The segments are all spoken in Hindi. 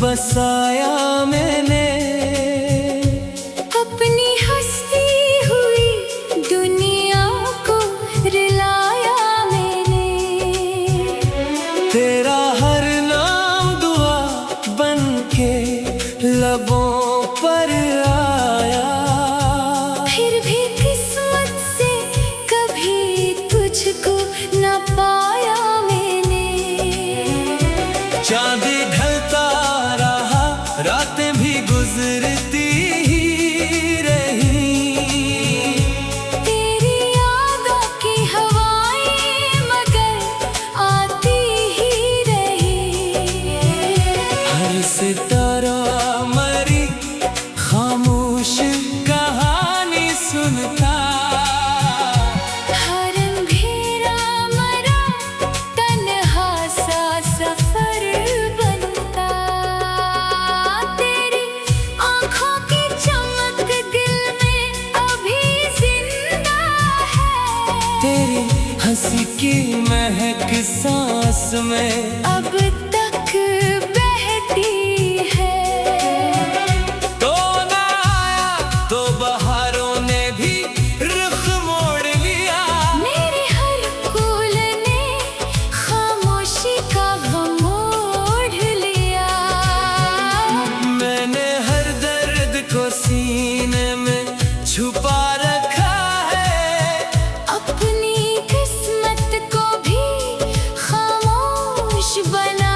बसाया मैंने, अपनी हंसती हुई दुनिया को रुलाया मैंने। तेरा हर नाम दुआ बन के लबों पर आया, फिर भी किस्मत से कभी तुझको न पाया मैंने। चांद ढलता रहा, रातें भी गुजरती ही रही, तेरी यादों की हवाएं मगर आती ही रही। हर सितारा मरी खामोश कहानी सुनता, हर अंधेरा मरा तन्हा सा सफर बनता। तेरी आँखों की चमक दिल में अभी जिंदा है, तेरी हंसी की महक सांस में अब तक बहती है। तो ना आया तो बहारों ने भी रुख मोड़ लिया, मेरे हर फूल ने खामोशी का गम ओढ़ लिया। मैंने हर दर्द को सीने में छुपा रखा है, अपनी किस्मत को भी खामोश बना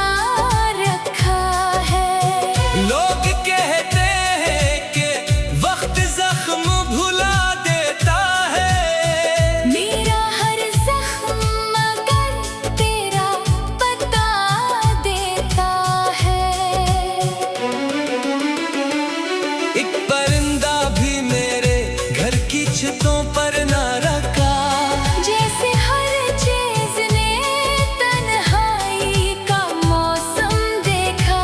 रखा है। लोग कहते हैं कि वक्त जख्म भुला देता है, मेरा हर जख्म मगर तेरा बता देता है। एक परिंदा भी मेरे घर की छतों पर ना रखा, जैसे हर चीज ने तन्हाई का मौसम देखा।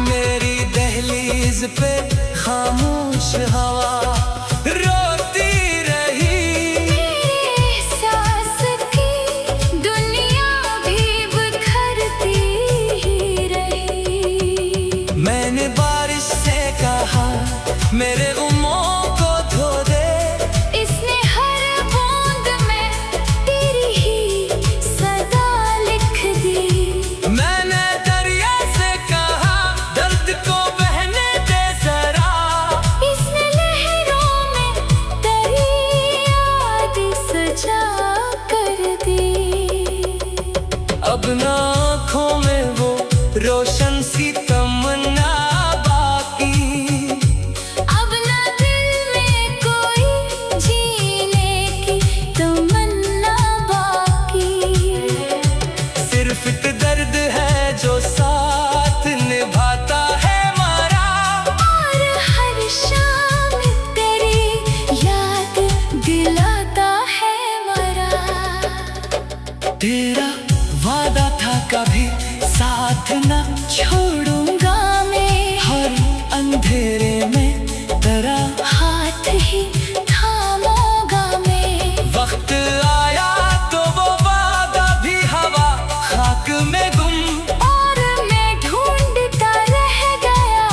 मेरी दहलीज पे खामोश हवा रोती रही, मेरे एहसास की दुनिया भी बिखरती ही रही। मैंने बारिश से कहा मेरे गुमों को धो दे, इसने हर बूंद में तेरी ही सदा लिख दी। मैंने दरिया से कहा दर्द को बहने दे जरा, इसने लहरों में तेरी याद सजा कर दी। अब ना आँखों में वो रोशन सी तमन्ना बाकी, अब ना दिल में कोई जीने की तमन्ना बाकी। सिर्फ एक दर्द है जो साथ निभाता है हमारा, और हर शाम तेरी याद दिलाता है मरा। तेरा वादा था कभी साथ न छोड़ूंगा मैं, हर अंधेरे में तेरा हाथ ही थामूंगा मैं। वक्त आया तो वो वादा भी हवा खाक में गुम, और मैं ढूंढता रह गया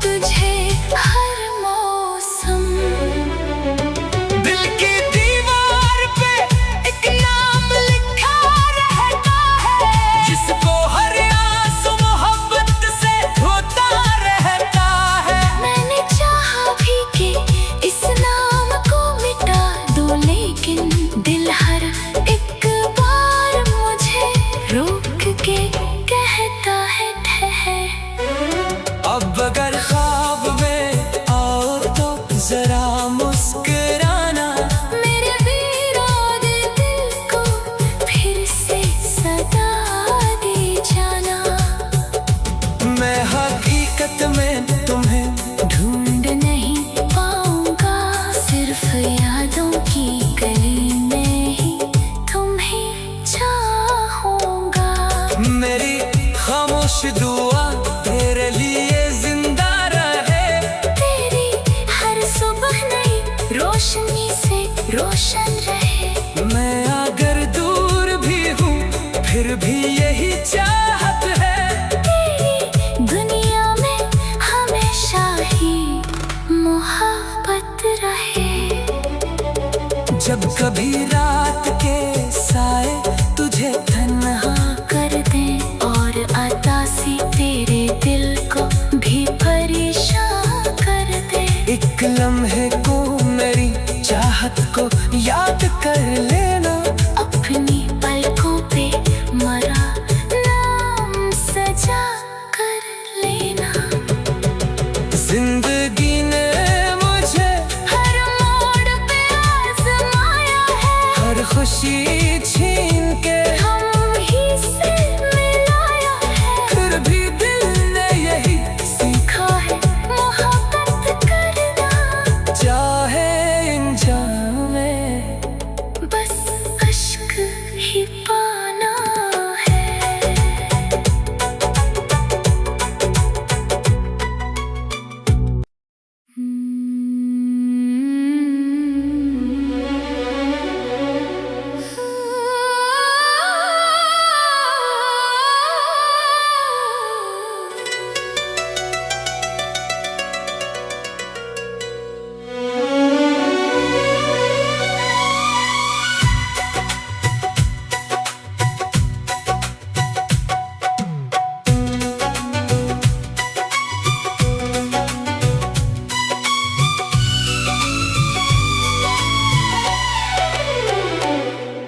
तुझे हर मौसम। दिल की दीवार पे एक नाम लिखा रहता है, जिसको हर आंसू मोहब्बत से धोता रहता है। मैंने चाहा भी कि इस नाम को मिटा दो, लेकिन दिल हर एक बार मुझे रोक के कहता है ठहर। अब अगर ख्वाब में आओ तो जरा मुस्कुराना, मेरे विरोध दिल को फिर से सदा दे जाना। मैं हकीकत में तुम्हें ढूंढ नहीं पाऊंगा, सिर्फ यादों की गली में ही तुम्हें चाहूंगा। मेरी खामोश दुआ तेरे लिए जिंदा रहे, तेरी हर सुबह नई रोशनी से रोशन रहे। मैं अगर दूर भी हूँ फिर भी यही चाहत है, तेरी जब कभी रात के साए तुझे तन्हा कर दे और अतासी तेरे दिल को भी परेशान कर दे। एक लम्हे को मेरी चाहत को याद कर लेना, अपनी पलकों पे मरा नाम सजा कर लेना। जिंदगी ने मुझे हर मोड़ पे आजमाया है, हर खुशी छीन के हम ही से मिलाया है। फिर भी दिल ने यही सीखा है मोहब्बत करना, चाहे इंजाम में बस अश्क ही पाना है।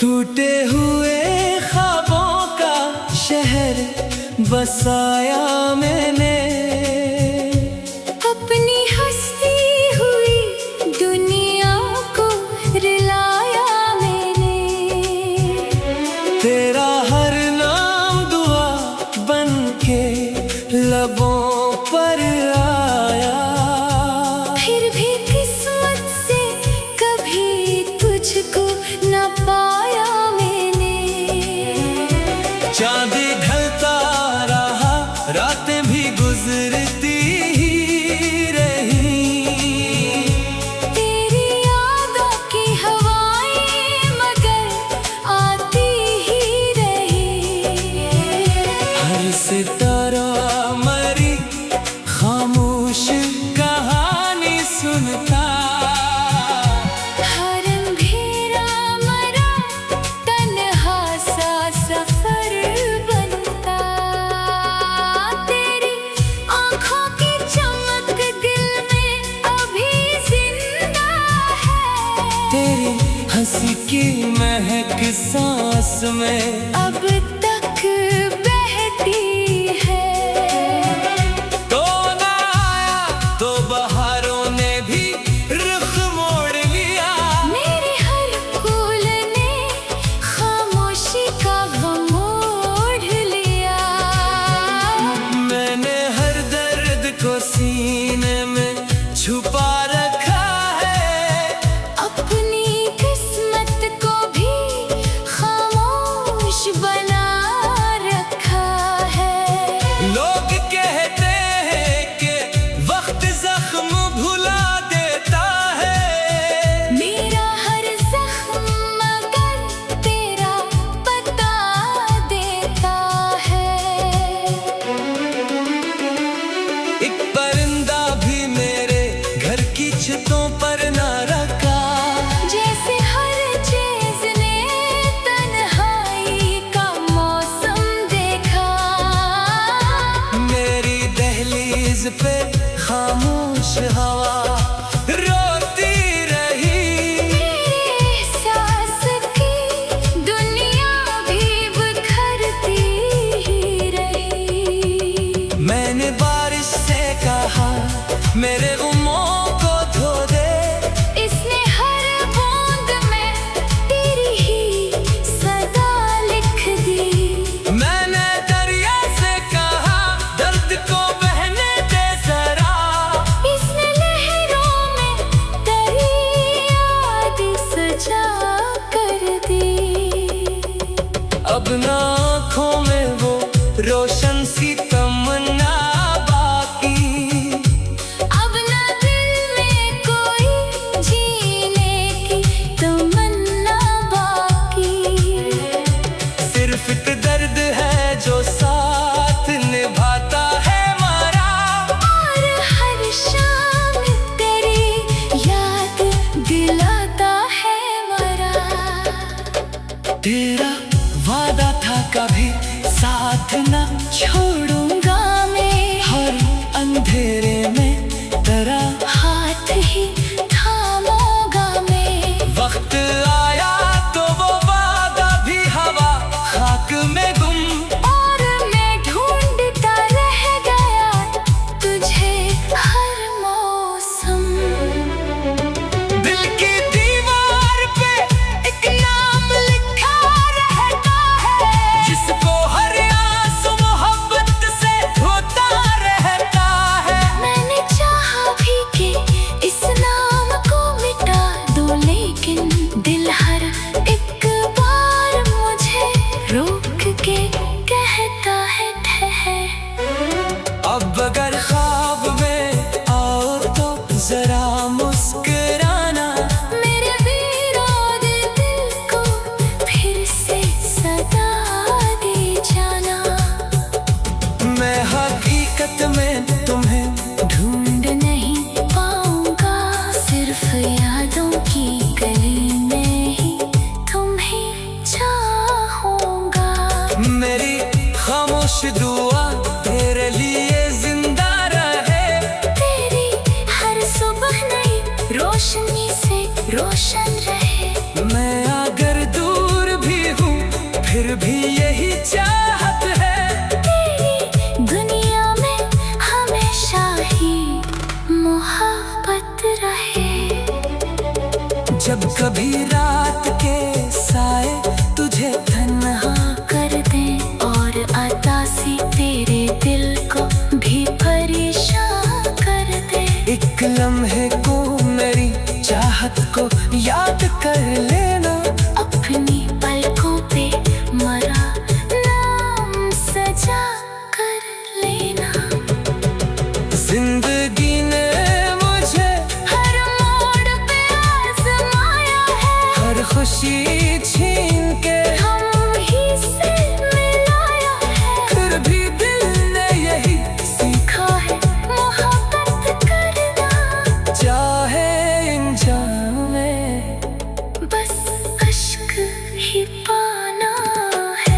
टूटे हुए ख्वाबों का शहर बसाया मैंने, अपनी हंसती हुई दुनिया को रुलाया मैंने। तेरा हर नाम दुआ बन के लबों पर आया। फिर भी किस्मत से कभी तुझको न पाया मैंने। चांद ढलता रहा, रातें भी गुजरती ही रही। तेरी यादों की हवाएं मगर आती ही रही। हर सितारा मरी खामोश कहानी सुनता, हर अंधेरा मरा तन्हा सा सफर बनता। तेरी आँखों की चमक दिल में अभी जिंदा है। तेरी हंसी की महक सांस में अब तक बहती है। तो ना आया तो बहारों ने भी रुख मोड़ लिया। मेरे हर फूल ने खामोशी का गम ओढ़ लिया। मैंने हर दर्द को सीने में छुपा रखा है, अपनी किस्मत को भी खामोश बना रखा है। लोग कहते हैं कि वक्त जख्म भुला देता है। मेरा हर जख्म मगर तेरा बता देता है। एक परिंदा भी मेरे घर की छतों पर ना रखा। जैसे हर चीज ने तन्हाई का मौसम देखा। मेरी दहलीज पे खामोश हवा रोती रही। मेरे एहसास की दुनिया भी बिखरती ही रही। मैंने बारिश से कहा मेरे गुमों को धो दे। इसने हर बूंद में तेरी ही सदा लिख दी। मैंने दरिया से कहा दर्द को बहने दे जरा। इसने लहर सुबह नई रोशनी से रोशन रहे। मैं अगर दूर भी हूँ फिर भी यही चाहत है, तेरी दुनिया में हमेशा ही मोहब्बत रहे। जब कभी रात के साए तुझे तन्हा कर दे और अतासी तेरे दिल को भी परेशान कर दे। एक लम्हे को मेरी चाहत को याद कर लेना, अपनी पलकों पे मरा नाम सजा कर लेना। जिंदगी ने मुझे हर मोड़ पे आजमाया है, हर खुशी छीन के हम ही से मिलाया है। फिर भी दिल ने यही सीखा है मोहब्बत करना, चाहे इंसान में बस अश्क ही पाना है।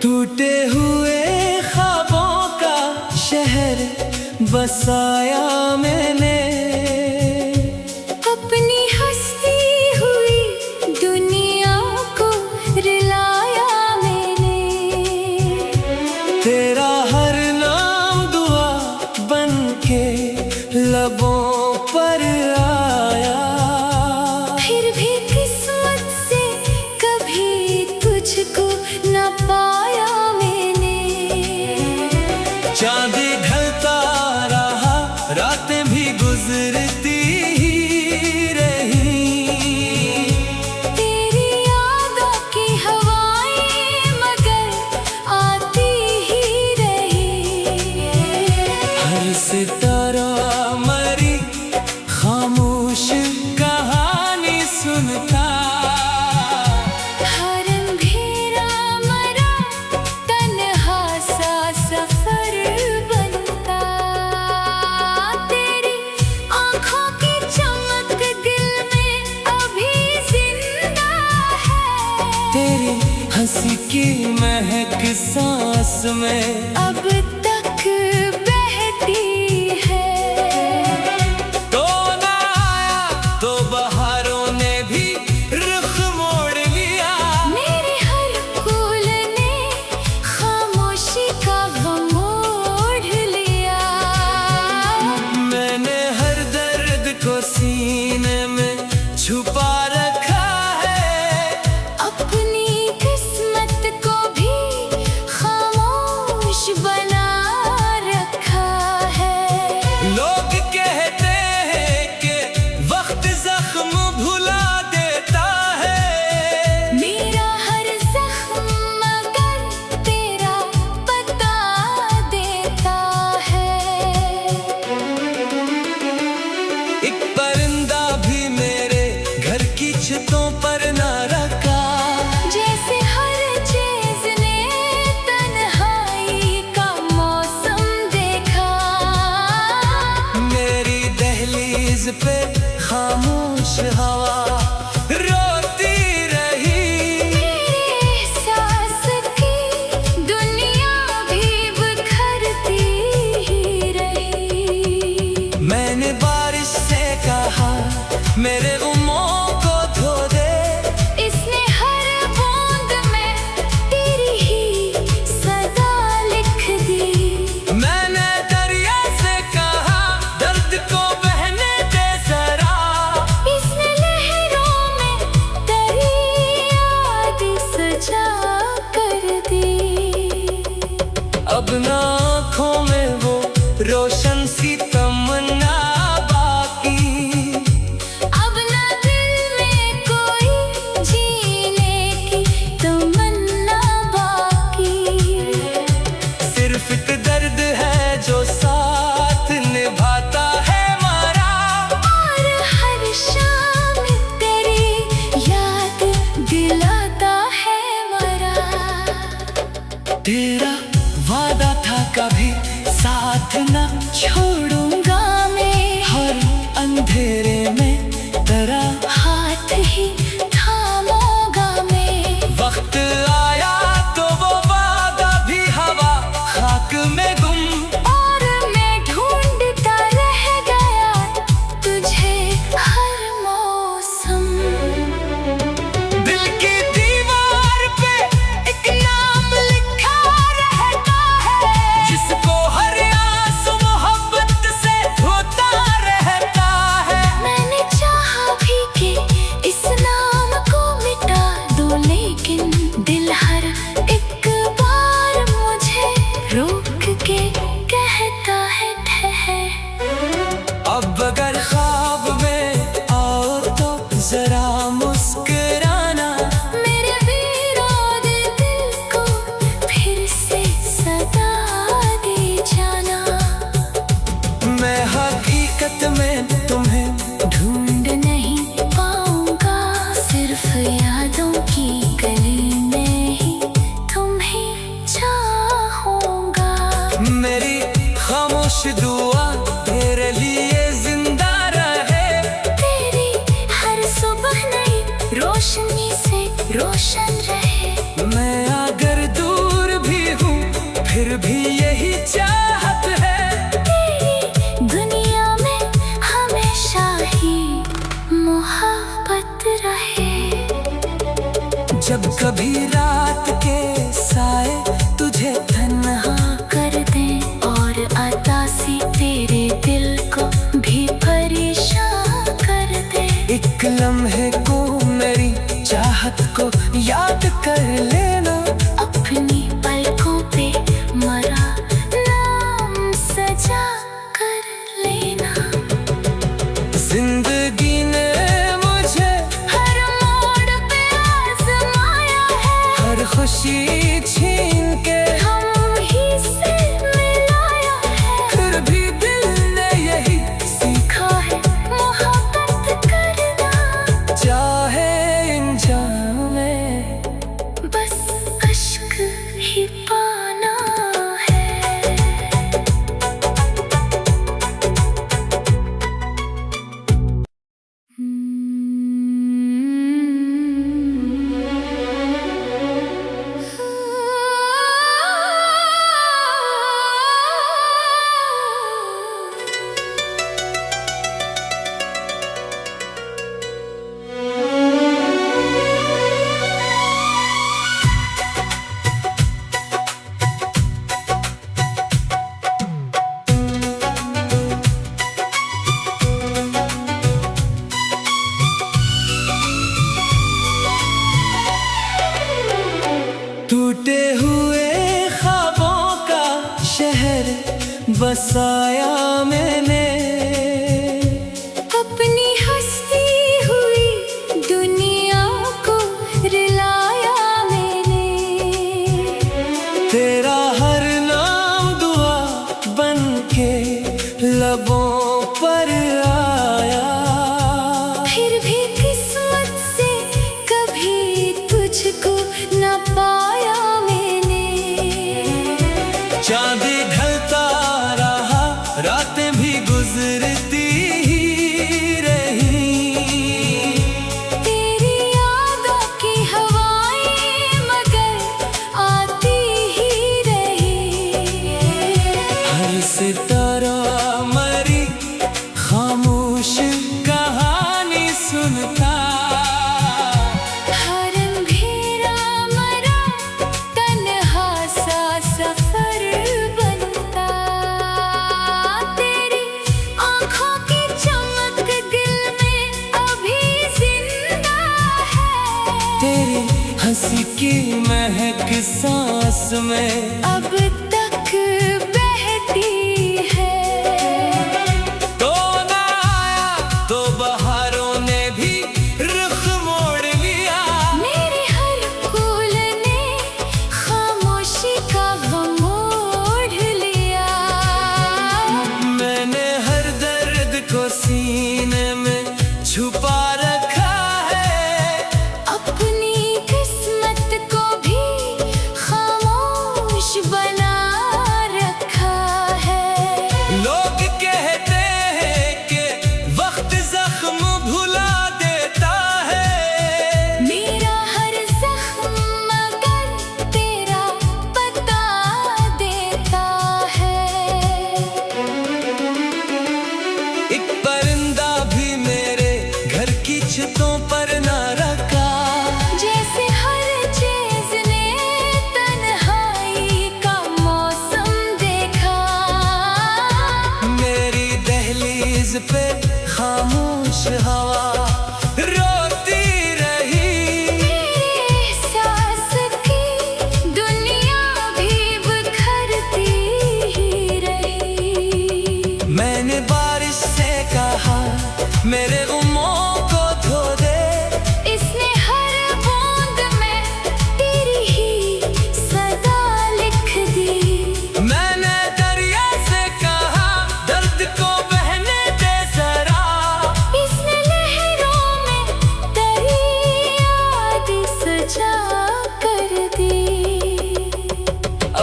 टूटे हुए ख्वाबों का शहर बसाया मैंने, अपनी हंसती हुई दुनिया को रुलाया मैंने। तेरा हर नाम दुआ बन के लबों पर आया। फिर भी किस्मत से कभी तुझको न पाया मैंने। चांद ढलता रहा, रातें भी गुजरती ही रही। तेरी यादों की हवाएं मगर आती ही रही। हर सितारा मरी खामोश कहानी सुनता, हर अंधेरा मरा तन्हा सा सफर बनता। तेरी आँखों की चमक दिल में अभी जिंदा है। तेरी हंसी की महक सांस में अब तक बहती है। तो ना आया तो बहारों ने भी रुख मोड़ लिया। मेरे हर फूल ने खामोशी का गम ओढ़ लिया। मैंने हर दर्द को सीने में छुपा रखा है, अपनी किस्मत को भी खामोश बना रखा है। लोग कहते हैं कि वक्त जख्म भुला देता है। मेरा हर जख्म मगर तेरा बता देता है। एक परिंदा भी मेरे घर की छतों पर ना रखा। जैसे हर चीज ने तन्हाई का मौसम देखा। मेरी दहलीज पे खामोश हवा रोती रही। मेरे एहसास की दुनिया भी बिखरती ही रही। मैंने बारिश से कहा मेरे गुमों को धो दे, इसने हर बूंद में तेरी ही सदा लिख दी। मैंने दरिया से कहा दर्द को बहने दे जरा। इसने लहर यादों की गली में ही तुम्हें चाहूंगा। मेरी खामोश दुआ तेरे लिए जिंदा रहे। तेरी हर सुबह नई रोशनी से रोशन रहे। मैं अगर दूर भी हूँ फिर भी यही चाहत है। तेरी दुनिया में हमेशा ही मोहब्बत रहे। जब कभी रात के साए तुझे तन्हा कर दे और अतासी तेरे दिल को भी परेशान कर दे। एक लम्हे को मेरी चाहत को याद कर लेना। अपनी पलकों पे मरा नाम सजा कर लेना। जिंदगी ने मुझे हर मोड़ पे आजमाया है। हर खुशी छीन के हम ही से मिलाया है। फिर भी दिल ने यही सीखा है मोहब्बत करना। चाहे इंसान में बस अश्क ही पाना है। टूटे हुए ख्वाबों का शहर बसाया मैंने। अपनी हंसती हुई दुनिया को रिलाया मैंने। तेरा हर नाम दुआ बन के लबों पर आया। फिर भी किस्मत से कभी तुझको न पाया मैंने। चांद ढलता रहा रातें भी गुजरती ही रही। तेरी यादों की हवाएं मगर आती ही रही। हर सितारा मरी खामोश कहानी सुनता। हर अंधेरा मरा तन्हा सा सफर बनता। तेरी आँखों की चमक दिल में अभी जिंदा है। तेरी हंसी की महक सांस में अब तक बहती है। तो ना आया तो बहारों ने भी रुख मोड़ लिया। मेरे हर फूल ने खामोशी का गम ओढ़ लिया। मैंने हर दर्द को सीने में छुपा रखा है। अपनी किस्मत को भी खामोश बना रखा है।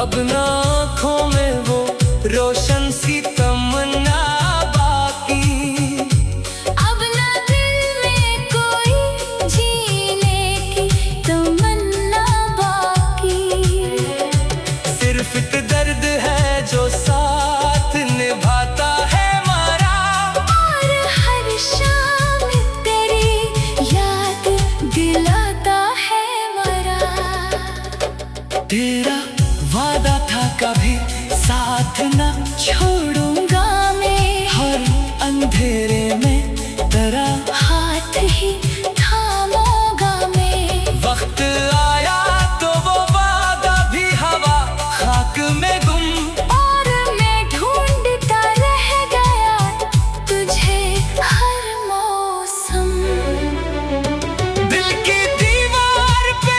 अब ना आँखों में वो रोशन सी तमन्ना बाकी, अब ना दिल में कोई जीने की तमन्ना बाकी। सिर्फ एक दर्द है जो साथ निभाता है हमारा, और हर शाम तेरी याद दिलाता है मरा। तेरा वादा था कभी साथ न छोड़ूंगा मैं, हर अंधेरे में तेरा हाथ ही थामूंगा मैं। वक्त आया तो वो वादा भी हवा खाक में गुम, और मैं ढूंढता रह गया तुझे हर मौसम। दिल की दीवार पे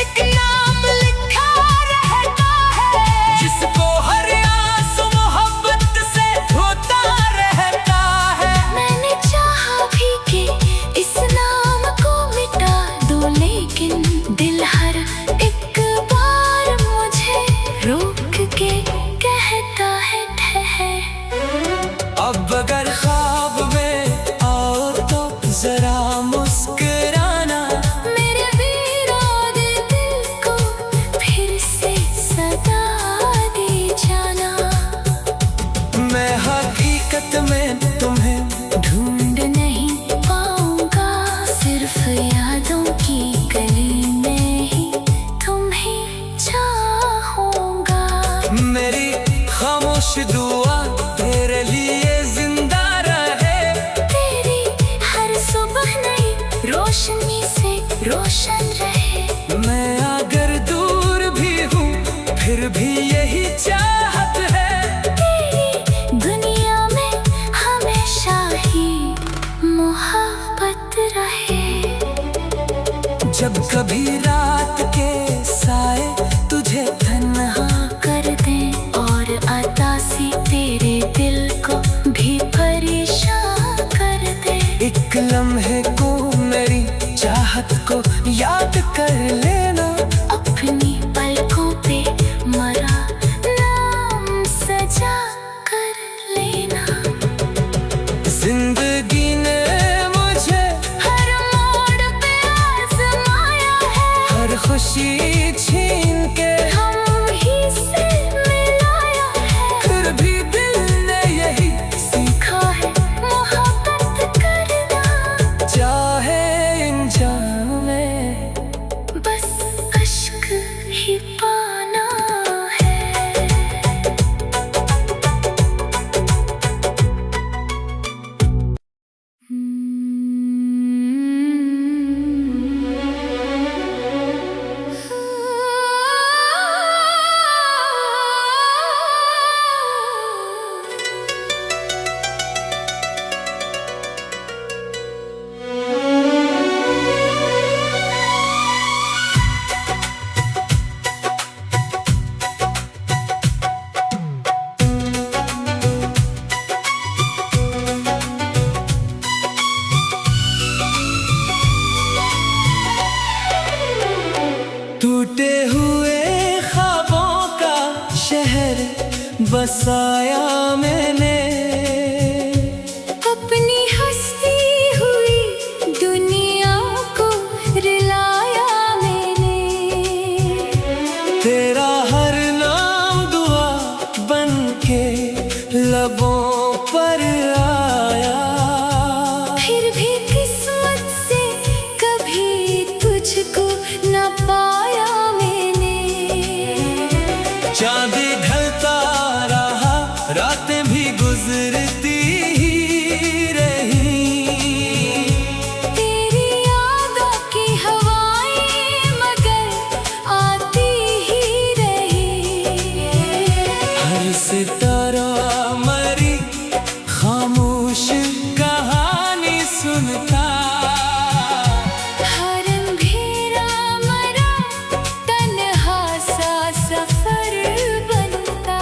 एक नाम लिखा रहता है, जिसको हर आंसू मोहब्बत से धोता रहता है। मैंने चाहा भी कि इस नाम को मिटा दो, लेकिन दिल हर एक बार मुझे रोक के कहता है ठहर। अब अगर ख्वाब में आओ तो जरा मुस्कुराना, मेरे वीराने दिल को फिर से सदा दे जाना। मैं हकीकत में तुम्हें ढूंढ नहीं पाऊंगा, सिर्फ यादों की गली में ही तुम्हें चाहूंगा। मेरी खामोश दुआ तेरे लिए जिंदा रहे, तेरी हर सुबह नई रोशनी से रोशन रहे। मैं अगर दूर भी हूँ फिर भी यही चाहत है, तेरी दुनिया में हमेशा ही मोहब्बत रहे। जब कभी रात के साए तुझे तन्हा कर दे और अतासी तेरे दिल को भी परेशान कर दे। एक लम्हे को मेरी चाहत को याद कर लेना, अपनी पलकों पे मरा नाम सजा कर लेना। जिंदगी ने मुझे हर मोड़ पे आजमाया है, हर खुशी छीन के हम ही से मिलाया है। फिर भी दिल ने यही सीखा है मोहब्बत करना, चाहे इंजाम में बस अश्क ही पाना है। टूटे हुए ख्वाबों का शहर बसाया मैंने, अपनी हंसती हुई दुनिया को रिलाया मैंने। तेरा हर नाम दुआ बन के लबों पर आया, फिर भी किस्मत से कभी तुझको न पाया मैंने। चांद ढलता रहा रातें भी गुजरती ही रही, तेरी यादों की हवाएं मगर आती ही रही। हर सितारा मरी खामोश कहानी सुनता, हर अंधेरा मरा तन्हा सा सफर बनता।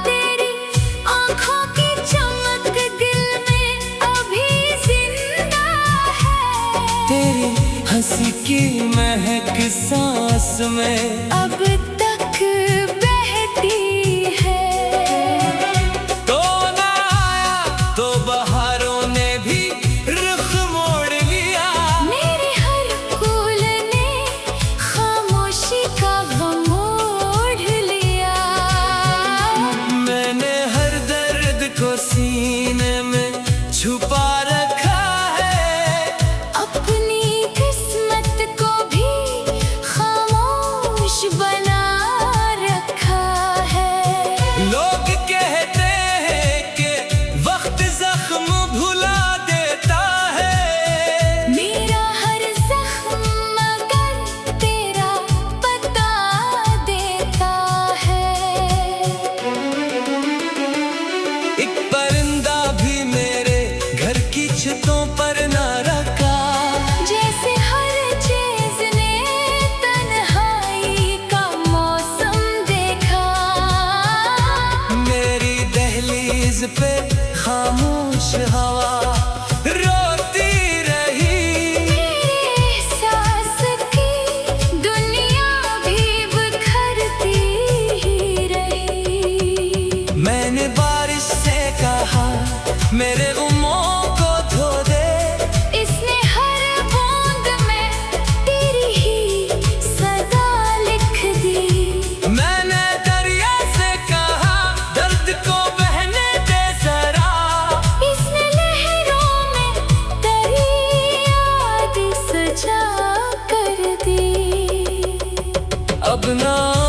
तेरी आँखों की चमक दिल में अभी जिंदा है, तेरी हंसी की महक सांस में अब तक अब ना